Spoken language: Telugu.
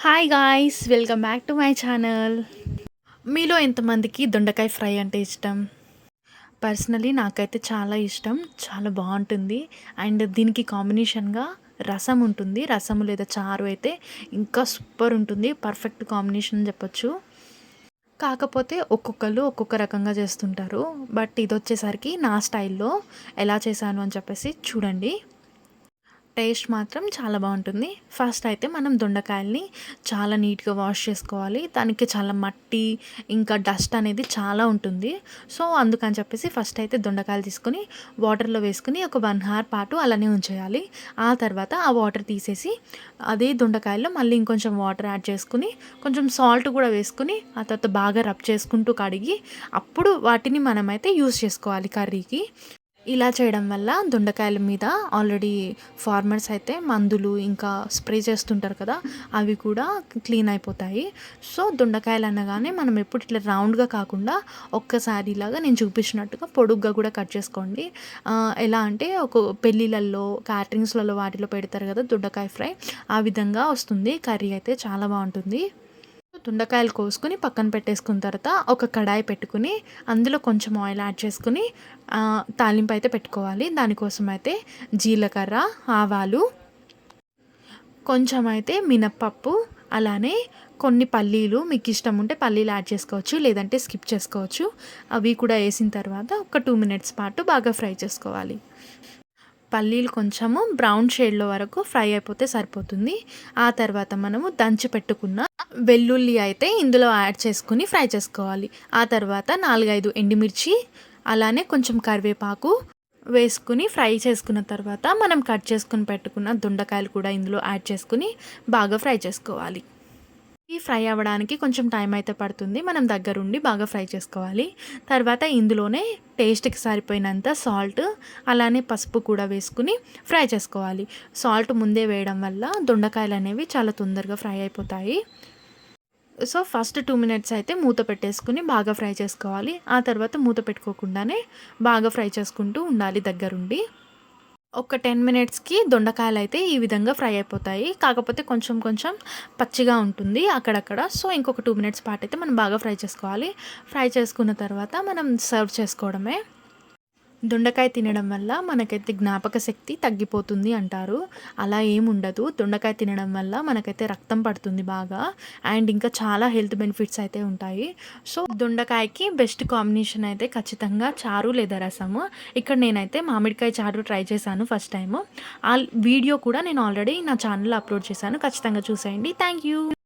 Hi guys, welcome back to my channel. మీలో ఎంతమందికి దొండకాయ ఫ్రై అంటే ఇష్టం? పర్సనలీ నాకైతే చాలా ఇష్టం. చాలా బాగుంటుంది. అండ్ దీనికి కాంబినేషన్గా రసం ఉంటుంది. రసము లేదా చారు అయితే ఇంకా సూపర్ ఉంటుంది. పర్ఫెక్ట్ కాంబినేషన్ అని చెప్పొచ్చు. కాకపోతే ఒక్కొక్కరు ఒక్కొక్క రకంగా చేస్తుంటారు. బట్ ఇది వచ్చేసరికి నా స్టైల్లో ఎలా చేశాను అని చెప్పేసి చూడండి. టేస్ట్ మాత్రం చాలా బాగుంటుంది. ఫస్ట్ అయితే మనం దొండకాయల్ని చాలా నీట్గా వాష్ చేసుకోవాలి. దానికి చాలా మట్టి ఇంకా డస్ట్ అనేది చాలా ఉంటుంది. సో అందుకని చెప్పేసి ఫస్ట్ అయితే దొండకాయలు తీసుకొని వాటర్లో వేసుకుని ఒక 1 hour పాటు అలానే ఉంచేయాలి. ఆ తర్వాత ఆ వాటర్ తీసేసి అదే దొండకాయల్లో మళ్ళీ ఇంకొంచెం వాటర్ యాడ్ చేసుకుని కొంచెం సాల్ట్ కూడా వేసుకుని ఆ తర్వాత బాగా రబ్ చేసుకుంటూ కడిగి అప్పుడు వాటిని మనమైతే యూస్ చేసుకోవాలి కర్రీకి. ఇలా చేయడం వల్ల దొండకాయల మీద ఆల్రెడీ ఫార్మర్స్ అయితే మందులు ఇంకా స్ప్రే చేస్తుంటారు కదా, అవి కూడా క్లీన్ అయిపోతాయి. సో దొండకాయలు అనగానే మనం ఎప్పుడు ఇట్లా రౌండ్గా కాకుండా ఒక్కసారి ఇలాగా నేను చూపించినట్టుగా పొడుగ్గా కూడా కట్ చేసుకోండి. ఎలా అంటే ఒక పెళ్ళిళ్ళల్లో క్యాటరింగ్స్లలో వాటిలో పెడతారు కదా దొండకాయ ఫ్రై, ఆ విధంగా వస్తుంది. కర్రీ అయితే చాలా బాగుంటుంది. దొండకాయలు కోసుకుని పక్కన పెట్టేసుకున్న తర్వాత ఒక కడాయి పెట్టుకుని అందులో కొంచెం ఆయిల్ యాడ్ చేసుకుని తాలింపు అయితే పెట్టుకోవాలి. దానికోసం అయితే జీలకర్ర, ఆవాలు, కొంచెం అయితే మినప్పప్పు, అలానే కొన్ని పల్లీలు, మీకు ఇష్టం ఉంటే పల్లీలు యాడ్ చేసుకోవచ్చు, లేదంటే స్కిప్ చేసుకోవచ్చు. అవి కూడా వేసిన తర్వాత ఒక 2 minutes పాటు బాగా ఫ్రై చేసుకోవాలి. పల్లీలు కొంచెము బ్రౌన్ షేడ్లో వరకు ఫ్రై అయిపోతే సరిపోతుంది. ఆ తర్వాత మనము దంచి పెట్టుకున్న వెల్లుల్లి అయితే ఇందులో యాడ్ చేసుకుని ఫ్రై చేసుకోవాలి. ఆ తర్వాత 4-5 ఎండుమిర్చి, అలానే కొంచెం కరివేపాకు వేసుకుని ఫ్రై చేసుకున్న తర్వాత మనం కట్ చేసుకుని పెట్టుకున్న దొండకాయలు కూడా ఇందులో యాడ్ చేసుకుని బాగా ఫ్రై చేసుకోవాలి. ఈ ఫ్రై అవ్వడానికి కొంచెం టైం అయితే పడుతుంది. మనం దగ్గరుండి బాగా ఫ్రై చేసుకోవాలి. తర్వాత ఇందులోనే టేస్ట్కి సరిపోయినంత సాల్ట్, అలానే పసుపు కూడా వేసుకుని ఫ్రై చేసుకోవాలి. సాల్ట్ ముందే వేయడం వల్ల దొండకాయలు అనేవి చాలా తొందరగా ఫ్రై అయిపోతాయి. సో ఫస్ట్ 2 minutes అయితే మూత పెట్టేసుకుని బాగా ఫ్రై చేసుకోవాలి. ఆ తర్వాత మూత పెట్టుకోకుండానే బాగా ఫ్రై చేసుకుంటూ ఉండాలి దగ్గరుండి. ఒక 10 minutesకి దొండకాయలు అయితే ఈ విధంగా ఫ్రై అయిపోతాయి. కాకపోతే కొంచెం కొంచెం పచ్చిగా ఉంటుంది అక్కడక్కడ. సో ఇంకొక 2 minutes పాటు అయితే మనం బాగా ఫ్రై చేసుకోవాలి. ఫ్రై చేసుకున్న తర్వాత మనం సర్వ్ చేసుకోవడమే. దొండకాయ తినడం వల్ల మనకైతే జ్ఞాపక శక్తి తగ్గిపోతుంది అంటారు. అలా ఏముండదు. దొండకాయ తినడం వల్ల మనకైతే రక్తం పడుతుంది బాగా. అండ్ ఇంకా చాలా హెల్త్ బెనిఫిట్స్ అయితే ఉంటాయి. సో దొండకాయకి బెస్ట్ కాంబినేషన్ అయితే ఖచ్చితంగా చారు లేదా రసము. ఇక్కడ నేనైతే మామిడికాయ చారు ట్రై చేశాను ఫస్ట్ టైము. ఆ వీడియో కూడా నేను ఆల్రెడీ నా ఛానల్లో అప్లోడ్ చేశాను. ఖచ్చితంగా చూసేయండి. Thank you.